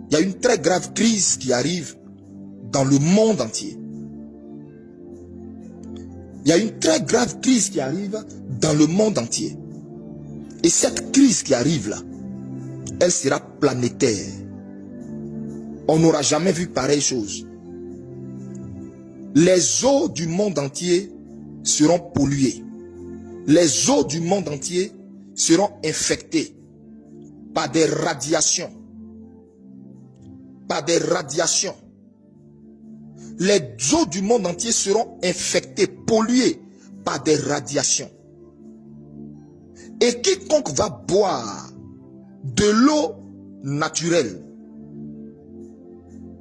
Il y a une très grave crise qui arrive dans le monde entier. Il y a une très grave crise qui arrive dans le monde entier. Et cette crise qui arrive là, elle sera planétaire. On n'aura jamais vu pareille chose. Les eaux du monde entier seront polluées. Les eaux du monde entier seront infectées par des radiations. Par des radiations. Les eaux du monde entier seront infectées, polluées par des radiations. Et quiconque va boire de l'eau naturelle,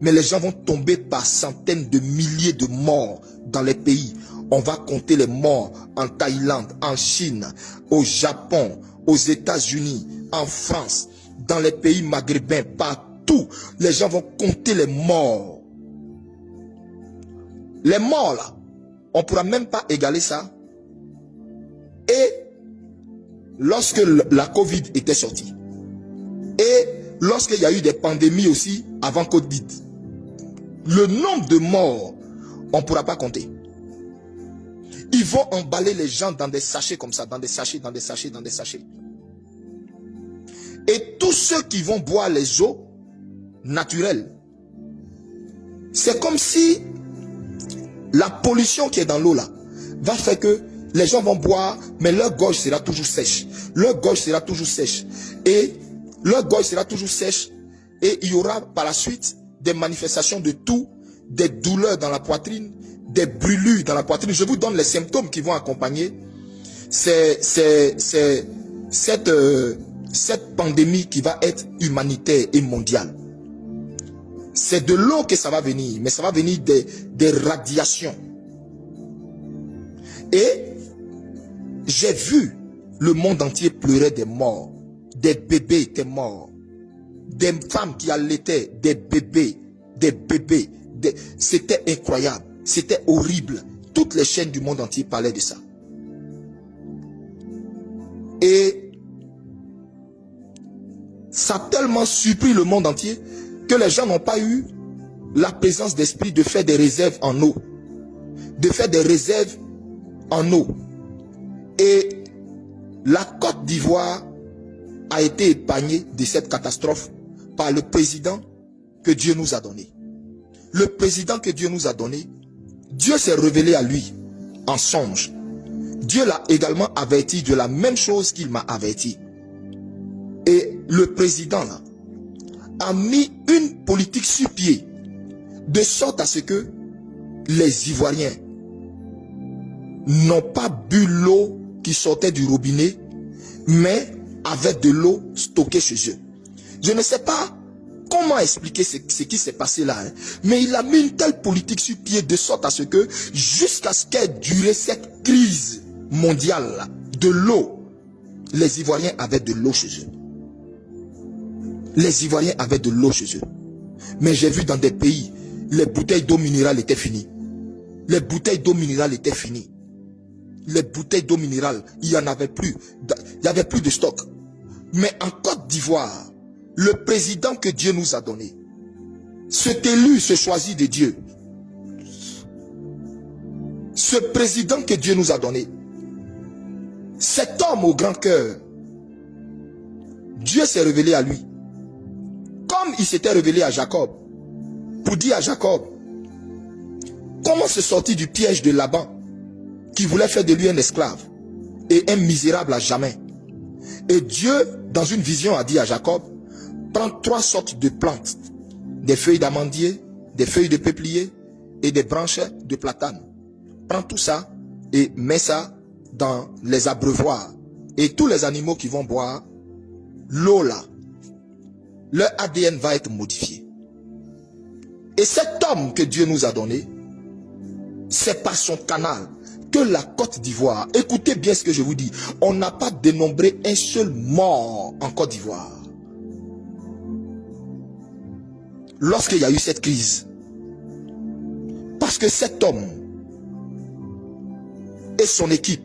mais les gens vont tomber par centaines de milliers de morts dans les pays. On va compter les morts en Thaïlande, en Chine, au Japon, aux États-Unis, en France, dans les pays maghrébins, partout. Les gens vont compter les morts. Les morts là, on ne pourra même pas égaler ça. Et lorsque la Covid était sortie, et lorsqu'il y a eu des pandémies aussi avant Covid, le nombre de morts, on ne pourra pas compter. Ils vont emballer les gens dans des sachets comme ça, dans des sachets, dans des sachets, dans des sachets. Et tous ceux qui vont boire les eaux naturelles, c'est comme si la pollution qui est dans l'eau là va faire que les gens vont boire, mais leur gorge sera toujours sèche. Leur gorge sera toujours sèche. Et leur gorge sera toujours sèche. Et il y aura par la suite des manifestations de tout, des douleurs dans la poitrine, des brûlures dans la poitrine. Je vous donne les symptômes qui vont accompagner cette pandémie qui va être humanitaire et mondiale. C'est de l'eau que ça va venir, mais ça va venir des radiations. Et j'ai vu le monde entier pleurer des morts. Des bébés étaient morts. Des femmes qui allaitaient, des bébés. C'était incroyable. C'était horrible. Toutes les chaînes du monde entier parlaient de ça. Et ça a tellement surpris le monde entier que les gens n'ont pas eu la présence d'esprit de faire des réserves en eau. De faire des réserves en eau. Et la Côte d'Ivoire a été épargnée de cette catastrophe par le président que Dieu nous a donné. Le président que Dieu nous a donné, Dieu s'est révélé à lui en songe. Dieu l'a également averti de la même chose qu'il m'a averti. Et le président là, a mis une politique sur pied de sorte à ce que les Ivoiriens n'ont pas bu l'eau qui sortait du robinet, mais avec de l'eau stockée chez eux. Je ne sais pas comment expliquer ce qui s'est passé là, hein, mais il a mis une telle politique sur pied de sorte à ce que jusqu'à ce qu'ait duré cette crise mondiale là, de l'eau, les Ivoiriens avaient de l'eau chez eux. Les Ivoiriens avaient de l'eau chez eux. Mais j'ai vu dans des pays, les bouteilles d'eau minérale étaient finies. Les bouteilles d'eau minérale étaient finies. Les bouteilles d'eau minérale, il n'y en avait plus. Il n'y avait plus de stock. Mais en Côte d'Ivoire, le président que Dieu nous a donné, cet élu, ce choisi de Dieu, ce président que Dieu nous a donné, cet homme au grand cœur, Dieu s'est révélé à lui. Comme il s'était révélé à Jacob, pour dire à Jacob, comment se sortir du piège de Laban, qui voulait faire de lui un esclave, et un misérable à jamais. Et Dieu, dans une vision, a dit à Jacob, prends 3 sortes de plantes, des feuilles d'amandier, des feuilles de peuplier, et des branches de platane. Prends tout ça, et mets ça dans les abreuvoirs. Et tous les animaux qui vont boire l'eau là, leur ADN va être modifié. Et cet homme que Dieu nous a donné, c'est par son canal que la Côte d'Ivoire, écoutez bien ce que je vous dis, on n'a pas dénombré un seul mort en Côte d'Ivoire. Lorsqu'il y a eu cette crise, parce que cet homme et son équipe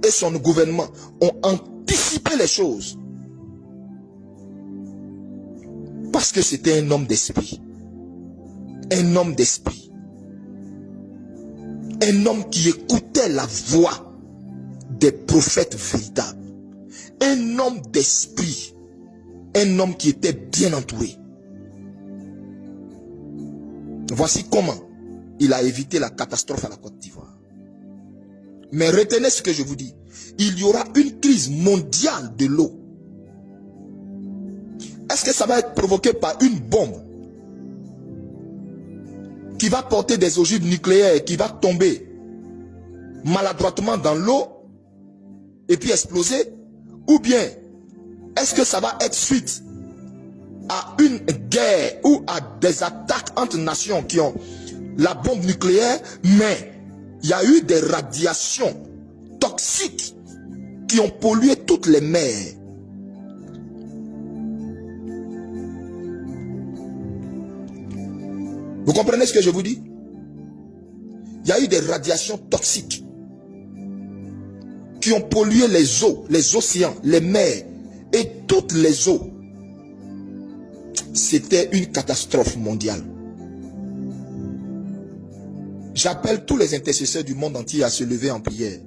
et son gouvernement ont anticipé les choses. Parce que c'était un homme d'esprit. Un homme d'esprit. Un homme qui écoutait la voix des prophètes véritables. Un homme d'esprit. Un homme qui était bien entouré. Voici comment il a évité la catastrophe à la Côte d'Ivoire. Mais retenez ce que je vous dis. Il y aura une crise mondiale de l'eau. Est-ce que ça va être provoqué par une bombe qui va porter des ogives nucléaires et qui va tomber maladroitement dans l'eau et puis exploser? Ou bien est-ce que ça va être suite à une guerre ou à des attaques entre nations qui ont la bombe nucléaire, mais il y a eu des radiations toxiques qui ont pollué toutes les mers? Vous comprenez ce que je vous dis? Il y a eu des radiations toxiques qui ont pollué les eaux, les océans, les mers et toutes les eaux. C'était une catastrophe mondiale. J'appelle tous les intercesseurs du monde entier à se lever en prière.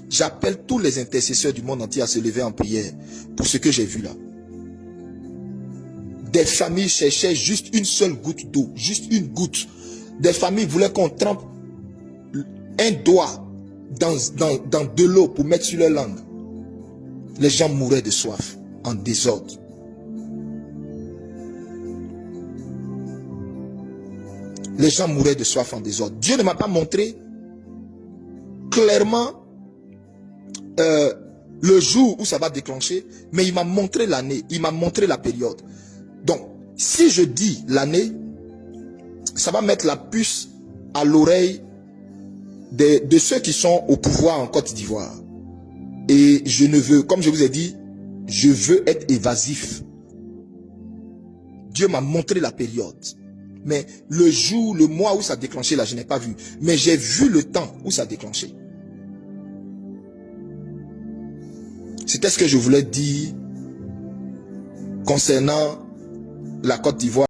J'appelle tous les intercesseurs du monde entier à se lever en prière pour ce que j'ai vu là. Des familles cherchaient juste une seule goutte d'eau, juste une goutte. Des familles voulaient qu'on trempe un doigt dans de l'eau pour mettre sur leur langue. Les gens mouraient de soif, en désordre. Les gens mouraient de soif en désordre. Dieu ne m'a pas montré clairement le jour où ça va déclencher, mais il m'a montré l'année, il m'a montré la période. Donc, si je dis l'année, ça va mettre la puce à l'oreille de ceux qui sont au pouvoir en Côte d'Ivoire. Et je ne veux, comme je vous ai dit, je veux être évasif. Dieu m'a montré la période. Mais le jour, le mois où ça a déclenché, là, je n'ai pas vu. Mais j'ai vu le temps où ça a déclenché. C'était ce que je voulais dire concernant la Côte d'Ivoire.